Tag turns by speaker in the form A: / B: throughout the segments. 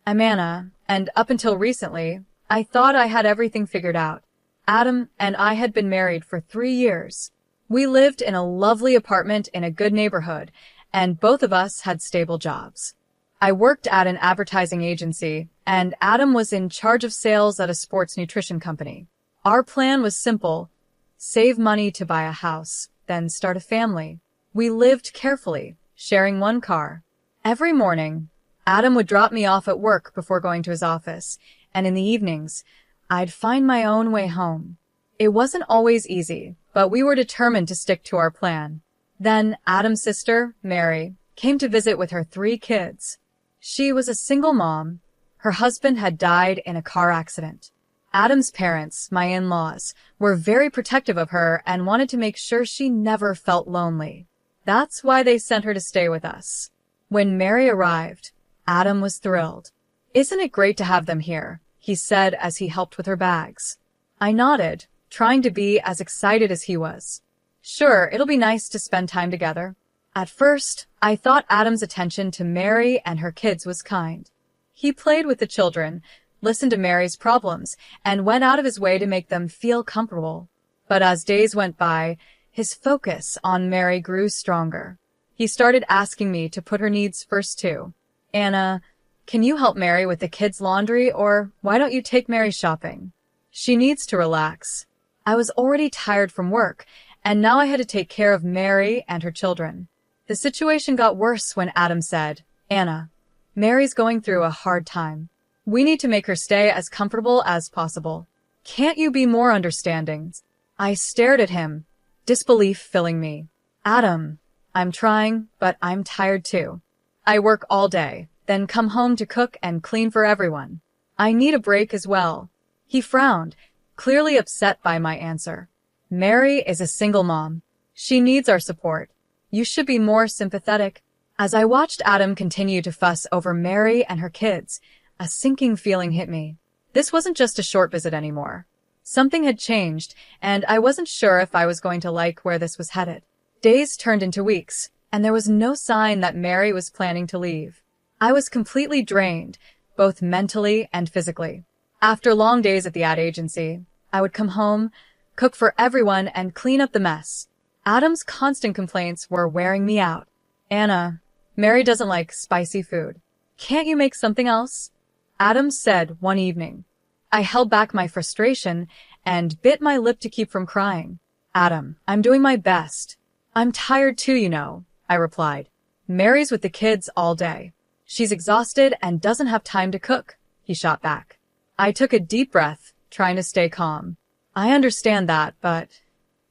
A: I'm Anna, and up until recently, I thought I had everything figured out. Adam and I had been married for 3 years. We lived in a lovely apartment in a good neighborhood, and both of us had stable jobs. I worked at an advertising agency, and Adam was in charge of sales at a sports nutrition company. Our plan was simple: save money to buy a house, then start a family. We lived carefully, sharing one car. Every morning, Adam would drop me off at work before going to his office, and in the evenings, I'd find my own way home. It wasn't always easy, but we were determined to stick to our plan. Then Adam's sister, Mary, came to visit with her 3 kids. She was a single mom. Her husband had died in a car accident. Adam's parents, my in-laws, were very protective of her and wanted to make sure she never felt lonely. That's why they sent her to stay with us. When Mary arrived, Adam was thrilled. "Isn't it great to have them here?" he said as he helped with her bags. I nodded, trying to be as excited as he was. Sure, it'll be nice to spend time together. At first, I thought Adam's attention to Mary and her kids was kind. He played with the children, listened to Mary's problems, and went out of his way to make them feel comfortable. But as days went by, his focus on Mary grew stronger. He started asking me to put her needs first too. "Anna, can you help Mary with the kids' laundry, or why don't you take Mary shopping? She needs to relax." I was already tired from work, and now I had to take care of Mary and her children. The situation got worse when Adam said, "Anna, Mary's going through a hard time. We need to make her stay as comfortable as possible. Can't you be more understanding?" I stared at him, disbelief filling me. "Adam, I'm trying, but I'm tired too. I work all day, then come home to cook and clean for everyone. I need a break as well." He frowned, clearly upset by my answer. "Mary is a single mom. She needs our support. You should be more sympathetic." As I watched Adam continue to fuss over Mary and her kids, a sinking feeling hit me. This wasn't just a short visit anymore. Something had changed, and I wasn't sure if I was going to like where this was headed. Days turned into weeks, and there was no sign that Mary was planning to leave. I was completely drained, both mentally and physically. After long days at the ad agency, I would come home, cook for everyone, and clean up the mess. Adam's constant complaints were wearing me out. "Anna, Mary doesn't like spicy food. Can't you make something else?" Adam said one evening. I held back my frustration and bit my lip to keep from crying. "Adam, I'm doing my best. I'm tired too, you know," I replied. "Mary's with the kids all day. She's exhausted and doesn't have time to cook," he shot back. I took a deep breath, trying to stay calm. "I understand that, but—"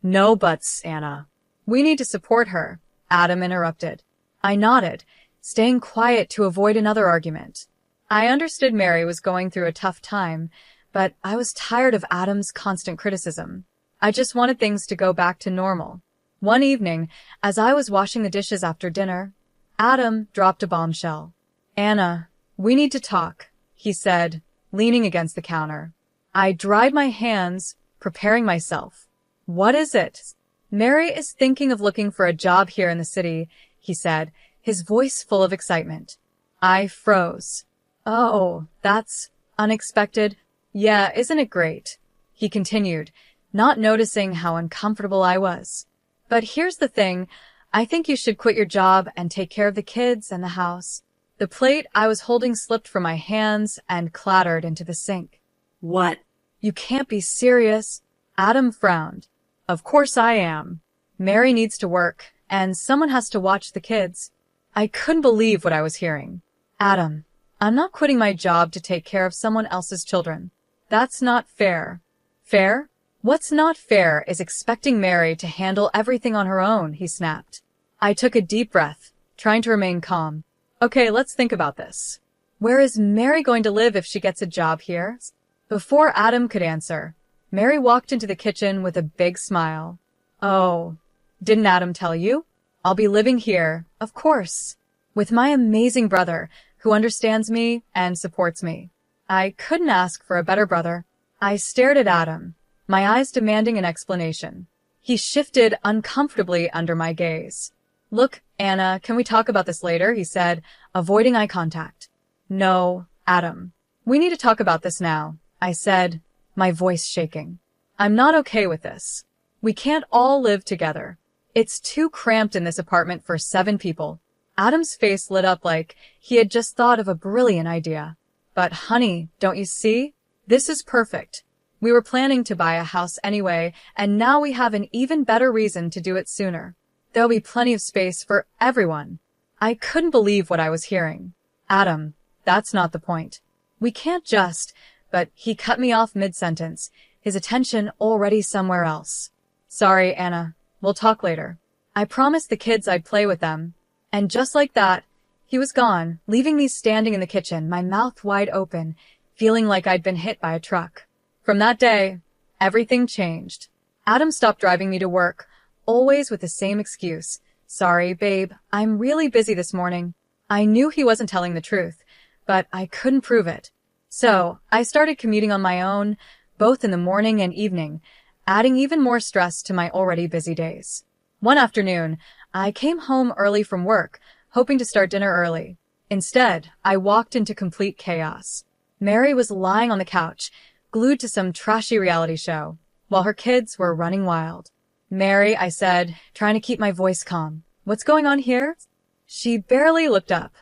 A: "No buts, Anna. We need to support her," Adam interrupted. I nodded, staying quiet to avoid another argument. I understood Mary was going through a tough time, but I was tired of Adam's constant criticism. I just wanted things to go back to normal. One evening, as I was washing the dishes after dinner, Adam dropped a bombshell. "Anna, we need to talk," he said, leaning against the counter. I dried my hands, preparing myself. "What is it?" "Mary is thinking of looking for a job here in the city," he said, his voice full of excitement. I froze. "Oh, that's unexpected." "Yeah, isn't it great?" he continued, not noticing how uncomfortable I was. "But here's the thing. I think you should quit your job and take care of the kids and the house." The plate I was holding slipped from my hands and clattered into the sink.
B: "What?"
A: "You can't be serious." Adam frowned. "Of course I am. Mary needs to work, and someone has to watch the kids." I couldn't believe what I was hearing. "Adam, I'm not quitting my job to take care of someone else's children. That's not fair." "Fair? What's not fair is expecting Mary to handle everything on her own," he snapped. I took a deep breath, trying to remain calm. "Okay, let's think about this. Where is Mary going to live if she gets a job here?" Before Adam could answer, Mary walked into the kitchen with a big smile. "Oh, didn't Adam tell you? I'll be living here, of course, with my amazing brother, who understands me and supports me." I couldn't ask for a better brother. I stared at Adam, my eyes demanding an explanation. He shifted uncomfortably under my gaze. "Look, Anna, can we talk about this later?" he said, avoiding eye contact. "No, Adam, we need to talk about this now, I said, my voice shaking. I'm not okay with this. We can't all live together. It's too cramped in this apartment for 7 people. Adam's face lit up like he had just thought of a brilliant idea. But honey, don't you see? This is perfect. We were planning to buy a house anyway, and now we have an even better reason to do it sooner. There'll be plenty of space for everyone. I couldn't believe what I was hearing. Adam, that's not the point. We can't just, but he cut me off mid-sentence, his attention already somewhere else. Sorry, Anna. We'll talk later. I promised the kids I'd play with them. And just like that, he was gone, leaving me standing in the kitchen, my mouth wide open, feeling like I'd been hit by a truck. From that day, everything changed. Adam stopped driving me to work, always with the same excuse. Sorry, babe, I'm really busy this morning. I knew he wasn't telling the truth, but I couldn't prove it. So, I started commuting on my own, both in the morning and evening, adding even more stress to my already busy days. One afternoon, I came home early from work, hoping to start dinner early. Instead, I walked into complete chaos. Mary was lying on the couch, glued to some trashy reality show, while her kids were running wild. Mary, I said, trying to keep my voice calm. What's going on here? She barely looked up.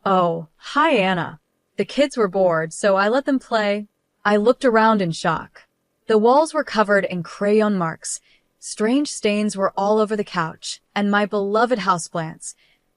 A: Oh, hi, Anna. The kids were bored, so I let them play. I looked around in shock. The walls were covered in crayon marks. Strange stains were all over the couch, and my beloved houseplants,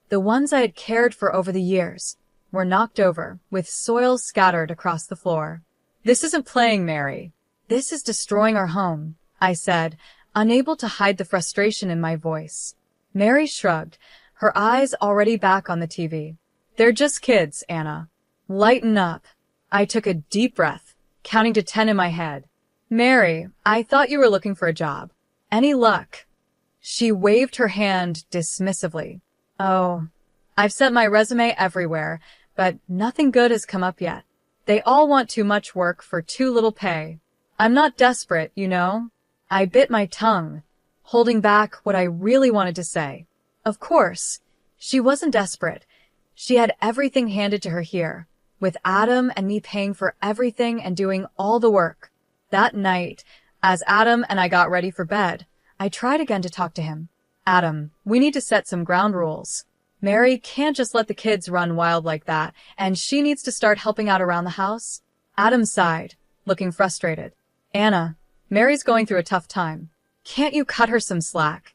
A: the ones I had cared for over the years, were knocked over, with soil scattered across the floor. This isn't playing, Mary. This is destroying our home, I said, unable to hide the frustration in my voice. Mary shrugged, her eyes already back on the TV. They're just kids, Anna. Lighten up. I took a deep breath, counting to 10 in my head. Mary, I thought you were looking for a job. Any luck? She waved her hand dismissively. Oh, I've sent my resume everywhere, but nothing good has come up yet. They all want too much work for too little pay. I'm not desperate, you know. I bit my tongue, holding back what I really wanted to say. Of course, she wasn't desperate. She had everything handed to her here, with Adam and me paying for everything and doing all the work. That night, as Adam and I got ready for bed, I tried again to talk to him. Adam, we need to set some ground rules. Mary can't just let the kids run wild like that, and she needs to start helping out around the house. Adam sighed, looking frustrated. Anna, Mary's going through a tough time. Can't you cut her some slack?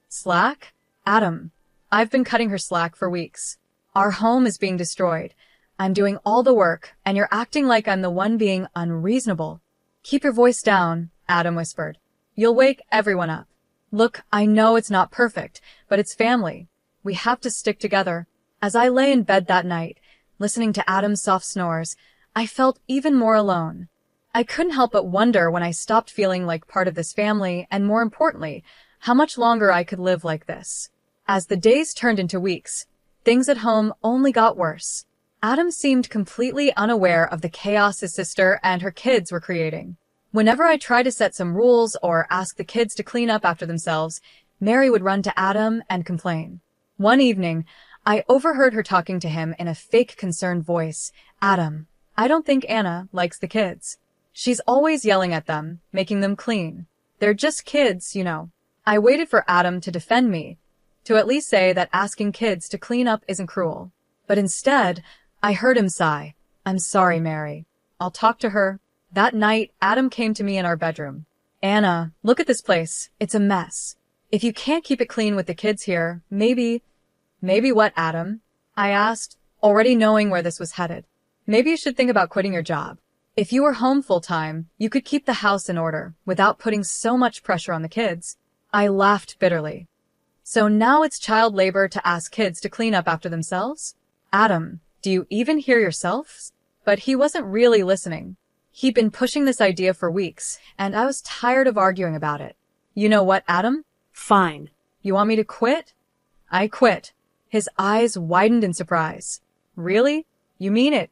A: Slack? Adam, I've been cutting her slack for weeks. Our home is being destroyed. I'm doing all the work, and you're acting like I'm the one being unreasonable. Keep your voice down, Adam whispered. You'll wake everyone up. Look, I know it's not perfect, but it's family. We have to stick together. As I lay in bed that night, listening to Adam's soft snores, I felt even more alone. I couldn't help but wonder when I stopped feeling like part of this family, and more importantly, how much longer I could live like this. As the days turned into weeks, things at home only got worse. Adam seemed completely unaware of the chaos his sister and her kids were creating. Whenever I tried to set some rules or ask the kids to clean up after themselves, Mary would run to Adam and complain. One evening, I overheard her talking to him in a fake concerned voice. Adam, I don't think Anna likes the kids. She's always yelling at them, making them clean. They're just kids, you know. I waited for Adam to defend me, to at least say that asking kids to clean up isn't cruel. But instead, I heard him sigh. I'm sorry, Mary. I'll talk to her. That night, Adam came to me in our bedroom. Anna, look at this place. It's a mess. If you can't keep it clean with the kids here, maybe what, Adam? I asked, already knowing where this was headed. Maybe you should think about quitting your job. If you were home full-time, you could keep the house in order without putting so much pressure on the kids. I laughed bitterly. So now it's child labor to ask kids to clean up after themselves? Adam, do you even hear yourself? But he wasn't really listening. He'd been pushing this idea for weeks, and I was tired of arguing about it. You know what, Adam?
B: Fine.
A: You want me to quit? I quit. His eyes widened in surprise. Really? You mean it?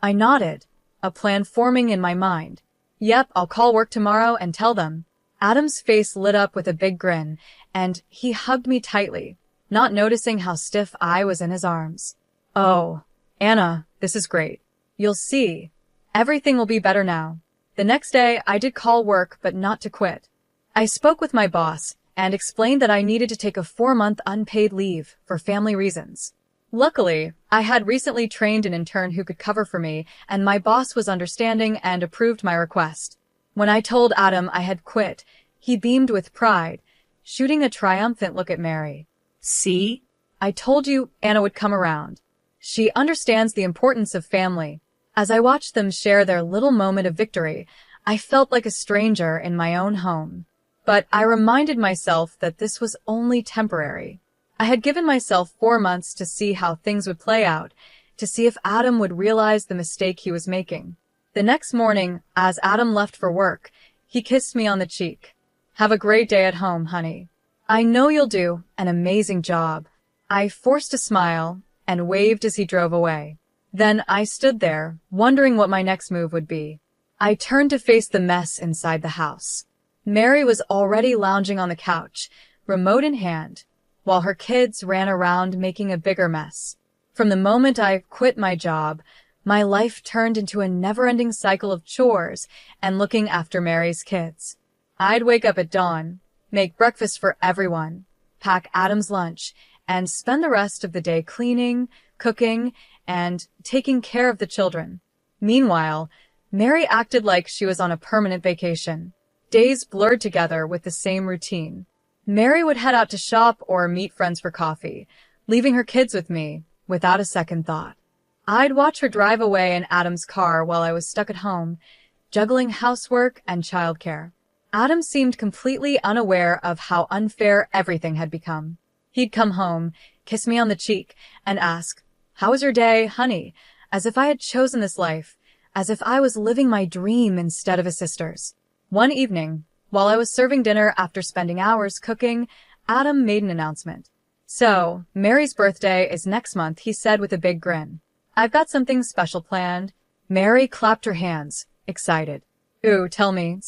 A: I nodded, a plan forming in my mind. Yep, I'll call work tomorrow and tell them. Adam's face lit up with a big grin, and he hugged me tightly, not noticing how stiff I was in his arms. Oh, Anna, this is great. You'll see. Everything will be better now. The next day, I did call work, but not to quit. I spoke with my boss and explained that I needed to take a 4-month unpaid leave for family reasons. Luckily, I had recently trained an intern who could cover for me, and my boss was understanding and approved my request. When I told Adam I had quit, he beamed with pride, shooting a triumphant look at Mary. See? I told you Anna would come around. She understands the importance of family. As I watched them share their little moment of victory, I felt like a stranger in my own home. But I reminded myself that this was only temporary. I had given myself 4 months to see how things would play out, to see if Adam would realize the mistake he was making. The next morning, as Adam left for work, he kissed me on the cheek. Have a great day at home, honey. I know you'll do an amazing job. I forced a smile and waved as he drove away. Then I stood there, wondering what my next move would be. I turned to face the mess inside the house. Mary was already lounging on the couch, remote in hand, while her kids ran around making a bigger mess. From the moment I quit my job, my life turned into a never-ending cycle of chores and looking after Mary's kids. I'd wake up at dawn, make breakfast for everyone, pack Adam's lunch, and spend the rest of the day cleaning, cooking, and taking care of the children. Meanwhile, Mary acted like she was on a permanent vacation. Days blurred together with the same routine. Mary would head out to shop or meet friends for coffee, leaving her kids with me without a second thought. I'd watch her drive away in Adam's car while I was stuck at home, juggling housework and childcare. Adam seemed completely unaware of how unfair everything had become. He'd come home, kiss me on the cheek, and ask, "How was your day, honey?" As if I had chosen this life, as if I was living my dream instead of a sister's. One evening, while I was serving dinner after spending hours cooking, Adam made an announcement. "So, Mary's birthday is next month," he said with a big grin. "I've got something special planned." Mary clapped her hands, excited. "Ooh, tell me."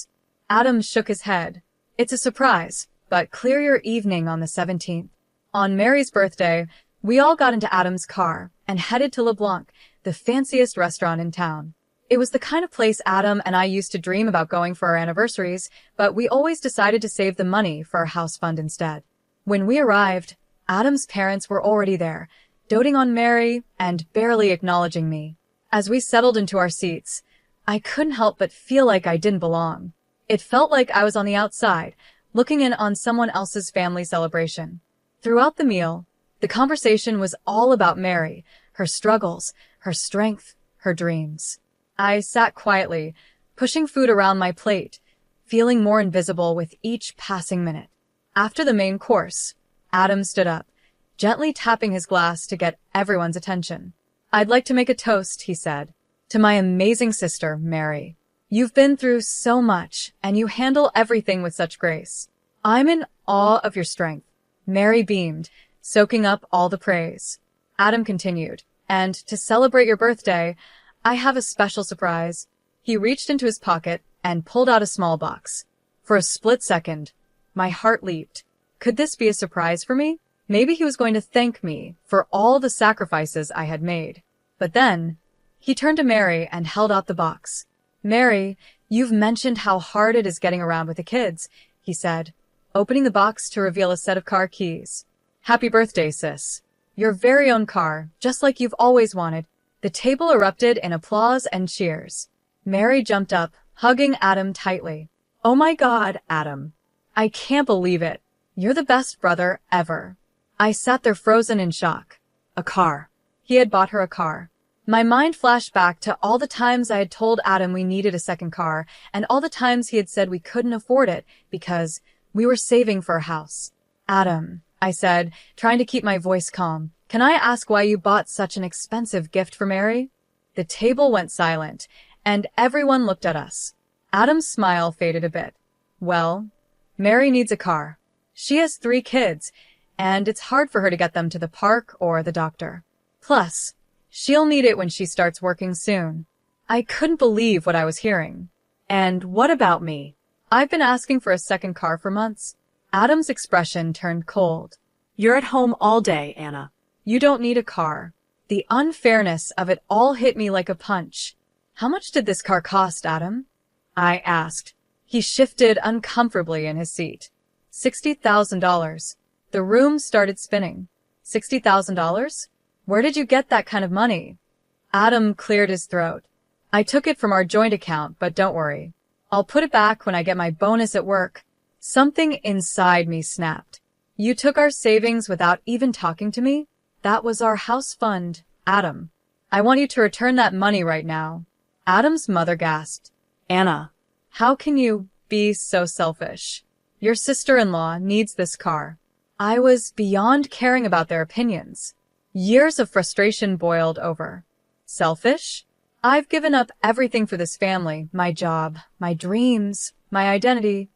A: Adam shook his head. "It's a surprise, but clear your evening on the 17th. On Mary's birthday, we all got into Adam's car and headed to LeBlanc, the fanciest restaurant in town. It was the kind of place Adam and I used to dream about going for our anniversaries, but we always decided to save the money for our house fund instead. When we arrived, Adam's parents were already there, doting on Mary and barely acknowledging me. As we settled into our seats, I couldn't help but feel like I didn't belong. It felt like I was on the outside, looking in on someone else's family celebration. Throughout the meal, the conversation was all about Mary, her struggles, her strength, her dreams. I sat quietly, pushing food around my plate, feeling more invisible with each passing minute. After the main course, Adam stood up, gently tapping his glass to get everyone's attention. "I'd like to make a toast," he said, "to my amazing sister, Mary. You've been through so much, and you handle everything with such grace. I'm in awe of your strength." Mary beamed, soaking up all the praise. Adam continued, "And to celebrate your birthday, I have a special surprise." He reached into his pocket and pulled out a small box. For a split second, my heart leaped. Could this be a surprise for me? Maybe he was going to thank me for all the sacrifices I had made. But then, he turned to Mary and held out the box. "Mary, you've mentioned how hard it is getting around with the kids," he said, opening the box to reveal a set of car keys. "Happy birthday, sis. Your very own car, just like you've always wanted." The table erupted in applause and cheers. Mary jumped up, hugging Adam tightly. "Oh my God, Adam. I can't believe it. You're the best brother ever." I sat there frozen in shock. A car. He had bought her a car. My mind flashed back to all the times I had told Adam we needed a second car, and all the times he had said we couldn't afford it because we were saving for a house. "Adam," I said, trying to keep my voice calm, "can I ask why you bought such an expensive gift for Mary?" The table went silent, and everyone looked at us. Adam's smile faded a bit. "Well, Mary needs a car. She has 3 kids, and it's hard for her to get them to the park or the doctor. Plus, she'll need it when she starts working soon." I couldn't believe what I was hearing. "And what about me? I've been asking for a second car for months." Adam's expression turned cold. "You're at home all day, Anna. You don't need a car. The unfairness of it all hit me like a punch. How much did this car cost, Adam? I asked. He shifted uncomfortably in his seat. $60,000. The room started spinning. $60,000? Where did you get that kind of money? Adam cleared his throat. I took it from our joint account, but don't worry. I'll put it back when I get my bonus at work. Something inside me snapped. You took our savings without even talking to me? That was our house fund, Adam. I want you to return that money right now. Adam's mother gasped. Anna, how can you be so selfish? Your sister-in-law needs this car. I was beyond caring about their opinions. Years of frustration boiled over. Selfish? I've given up everything for this family, my job, my dreams, my identity.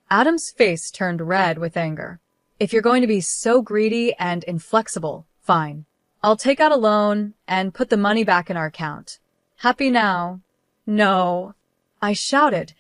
A: Adam's face turned red with anger. If you're going to be so greedy and inflexible, fine. I'll take out a loan and put the money back in our account. Happy now? No, I shouted,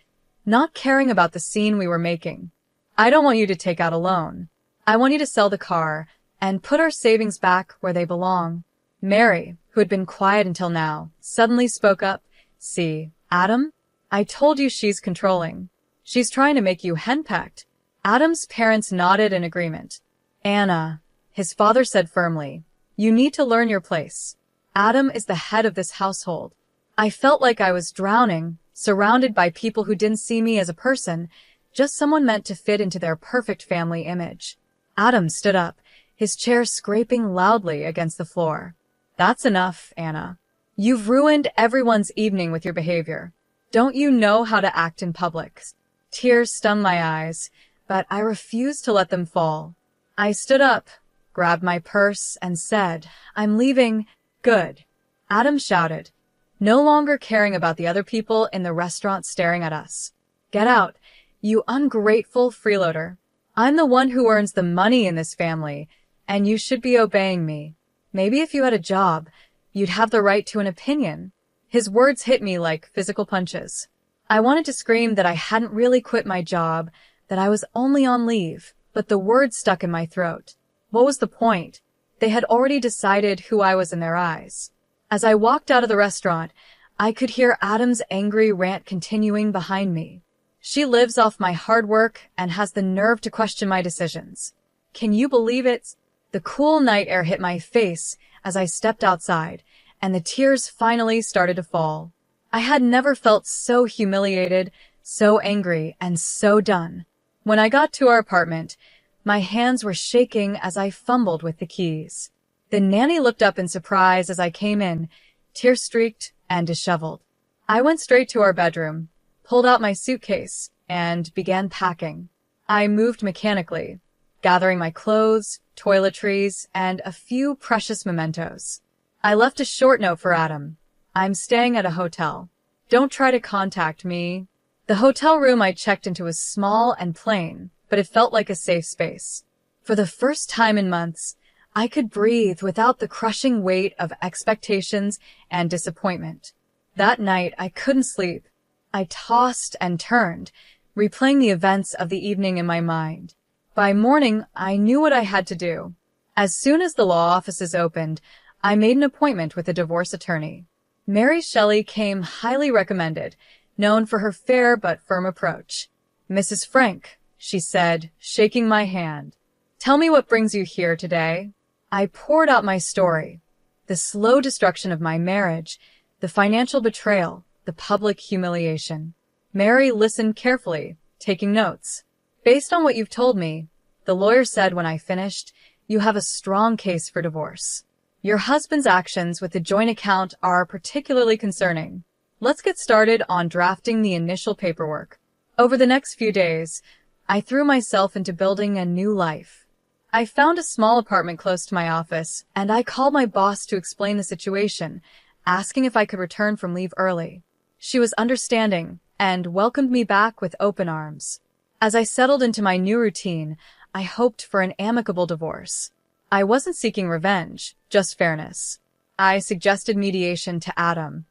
A: not caring about the scene we were making. I don't want you to take out a loan. I want you to sell the car and put our savings back where they belong. Mary, who had been quiet until now, suddenly spoke up. See, Adam? I told you she's controlling. She's trying to make you henpecked. Adam's parents nodded in agreement. Anna, his father said firmly, you need to learn your place. Adam is the head of this household. I felt like I was drowning, surrounded by people who didn't see me as a person, just someone meant to fit into their perfect family image. Adam stood up, his chair scraping loudly against the floor. That's enough, Anna. You've ruined everyone's evening with your behavior. Don't you know how to act in public? Tears stung my eyes, but I refused to let them fall. I stood up, grabbed my purse, and said, I'm leaving. Good. Adam shouted, no longer caring about the other people in the restaurant staring at us. Get out, you ungrateful freeloader. I'm the one who earns the money in this family, and you should be obeying me. Maybe if you had a job, you'd have the right to an opinion. His words hit me like physical punches. I wanted to scream that I hadn't really quit my job, that I was only on leave, but the words stuck in my throat. What was the point? They had already decided who I was in their eyes. As I walked out of the restaurant, I could hear Adam's angry rant continuing behind me. She lives off my hard work and has the nerve to question my decisions. Can you believe it? The cool night air hit my face as I stepped outside, and the tears finally started to fall. I had never felt so humiliated, so angry, and so done. When I got to our apartment, my hands were shaking as I fumbled with the keys. The nanny looked up in surprise as I came in, tear-streaked and disheveled. I went straight to our bedroom, pulled out my suitcase, and began packing. I moved mechanically, gathering my clothes, toiletries, and a few precious mementos. I left a short note for Adam. I'm staying at a hotel. Don't try to contact me. The hotel room I checked into was small and plain, but it felt like a safe space. For the first time in months, I could breathe without the crushing weight of expectations and disappointment. That night, I couldn't sleep. I tossed and turned, replaying the events of the evening in my mind. By morning, I knew what I had to do. As soon as the law offices opened, I made an appointment with a divorce attorney. Mary Shelley came highly recommended, known for her fair but firm approach. Mrs. Frank, she said, shaking my hand. Tell me what brings you here today. I poured out my story. The slow destruction of my marriage, the financial betrayal, the public humiliation. Mary listened carefully, taking notes. Based on what you've told me, the lawyer said when I finished, you have a strong case for divorce. Your husband's actions with the joint account are particularly concerning. Let's get started on drafting the initial paperwork. Over the next few days, I threw myself into building a new life. I found a small apartment close to my office, and I called my boss to explain the situation, asking if I could return from leave early. She was understanding and welcomed me back with open arms. As I settled into my new routine, I hoped for an amicable divorce. I wasn't seeking revenge, just fairness. I suggested mediation to Adam,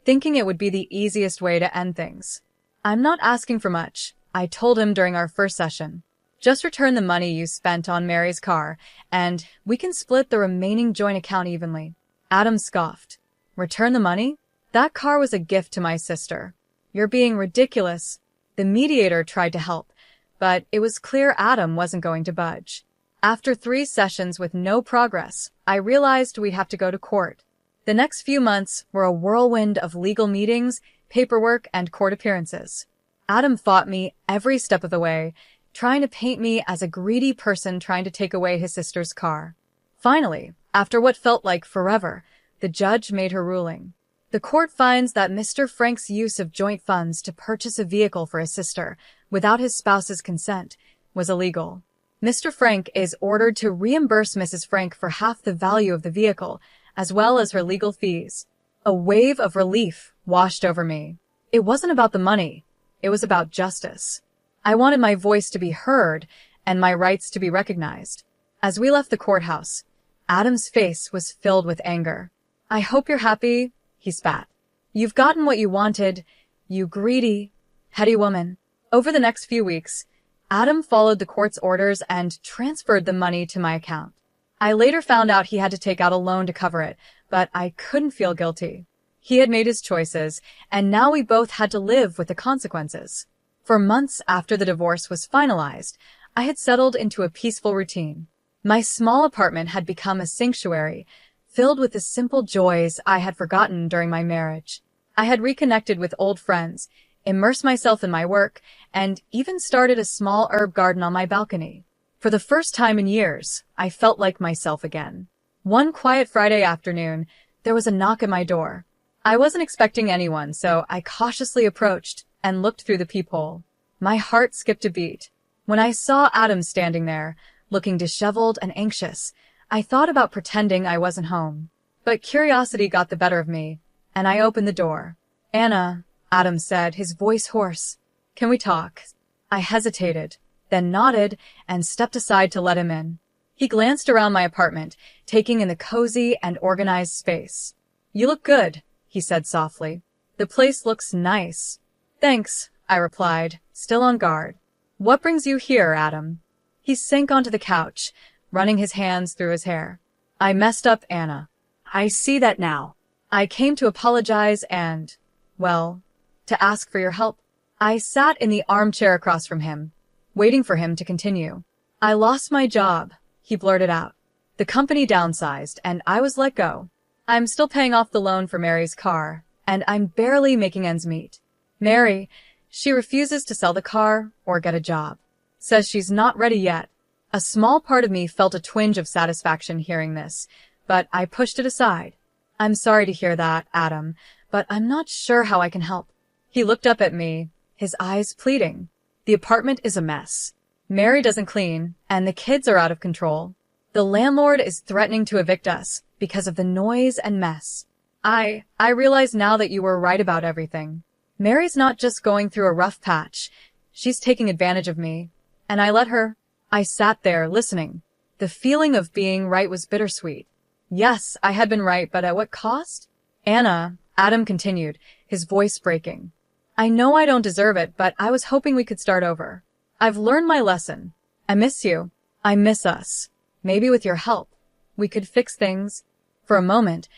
A: thinking it would be the easiest way to end things. I'm not asking for much, I told him during our first session. Just return the money you spent on Mary's car, and we can split the remaining joint account evenly. Adam scoffed. Return the money? That car was a gift to my sister. You're being ridiculous. The mediator tried to help, but it was clear Adam wasn't going to budge. After 3 sessions with no progress, I realized we'd have to go to court. The next few months were a whirlwind of legal meetings, paperwork, and court appearances. Adam fought me every step of the way, trying to paint me as a greedy person trying to take away his sister's car. Finally, after what felt like forever, the judge made her ruling. The court finds that Mr. Frank's use of joint funds to purchase a vehicle for his sister without his spouse's consent was illegal. Mr. Frank is ordered to reimburse Mrs. Frank for half the value of the vehicle, as well as her legal fees. A wave of relief washed over me. It wasn't about the money. It was about justice. I wanted my voice to be heard and my rights to be recognized. As we left the courthouse, Adam's face was filled with anger. I hope you're happy, he spat. You've gotten what you wanted, you greedy, heady woman. Over the next few weeks, Adam followed the court's orders and transferred the money to my account. I later found out he had to take out a loan to cover it, but I couldn't feel guilty. He had made his choices, and now we both had to live with the consequences. For months after the divorce was finalized, I had settled into a peaceful routine. My small apartment had become a sanctuary, filled with the simple joys I had forgotten during my marriage. I had reconnected with old friends, immersed myself in my work, and even started a small herb garden on my balcony. For the first time in years, I felt like myself again. One quiet Friday afternoon, there was a knock at my door. I wasn't expecting anyone, so I cautiously approached and looked through the peephole. My heart skipped a beat. When I saw Adam standing there, looking disheveled and anxious, I thought about pretending I wasn't home. But curiosity got the better of me, and I opened the door. Anna, Adam said, his voice hoarse. Can we talk? I hesitated, then nodded and stepped aside to let him in. He glanced around my apartment, taking in the cozy and organized space. You look good, he said softly. The place looks nice. Thanks, I replied, still on guard. What brings you here, Adam? He sank onto the couch, running his hands through his hair. I messed up, Anna. I see that now. I came to apologize and, well, to ask for your help. I sat in the armchair across from him, waiting for him to continue. I lost my job, he blurted out. The company downsized, and I was let go. I'm still paying off the loan for Mary's car, and I'm barely making ends meet. Mary, she refuses to sell the car or get a job. Says she's not ready yet. A small part of me felt a twinge of satisfaction hearing this, but I pushed it aside. I'm sorry to hear that, Adam, but I'm not sure how I can help. He looked up at me, his eyes pleading. The apartment is a mess. Mary doesn't clean, and the kids are out of control. The landlord is threatening to evict us because of the noise and mess. I realize now that you were right about everything. Mary's not just going through a rough patch. She's taking advantage of me. And I let her. I sat there, listening. The feeling of being right was bittersweet. Yes, I had been right, but at what cost? Anna, Adam continued, his voice breaking. I know I don't deserve it, but I was hoping we could start over. I've learned my lesson. I miss you. I miss us. Maybe with your help, we could fix things. For a moment,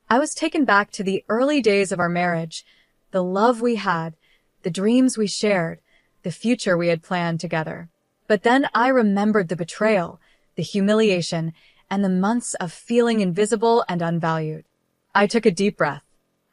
A: I was taken back to the early days of our marriage, the love we had, the dreams we shared, the future we had planned together. But then I remembered the betrayal, the humiliation, and the months of feeling invisible and unvalued. I took a deep breath.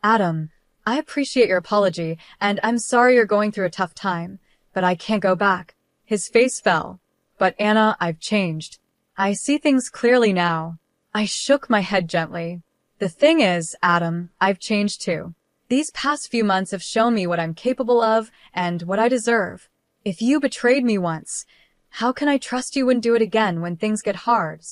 A: Adam, I appreciate your apology, and I'm sorry you're going through a tough time, but I can't go back. His face fell. But Anna, I've changed. I see things clearly now. I shook my head gently. The thing is, Adam, I've changed too. These past few months have shown me what I'm capable of and what I deserve. If you betrayed me once, how can I trust you wouldn't do it again when things get hard?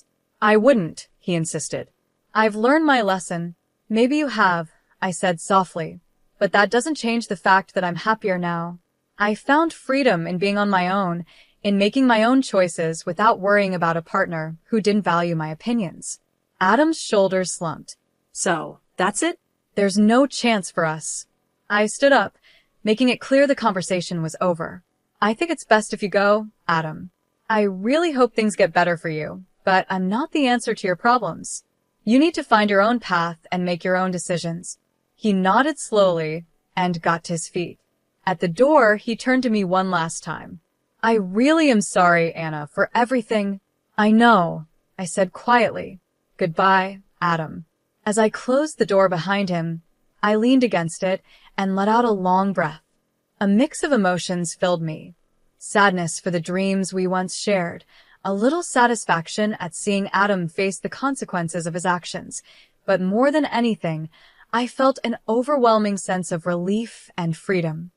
A: I wouldn't, he insisted. I've learned my lesson. Maybe you have, I said softly. But that doesn't change the fact that I'm happier now. I found freedom in being on my own, in making my own choices without worrying about a partner who didn't value my opinions. Adam's shoulders slumped. So, that's it? There's no chance for us. I stood up, making it clear the conversation was over. I think it's best if you go, Adam. I really hope things get better for you, but I'm not the answer to your problems. You need to find your own path and make your own decisions. He nodded slowly and got to his feet. At the door, he turned to me one last time. I really am sorry, Anna, for everything. I know, I said quietly. Goodbye, Adam. As I closed the door behind him, I leaned against it and let out a long breath. A mix of emotions filled me. Sadness for the dreams we once shared, a little satisfaction at seeing Adam face the consequences of his actions, but more than anything, I felt an overwhelming sense of relief and freedom.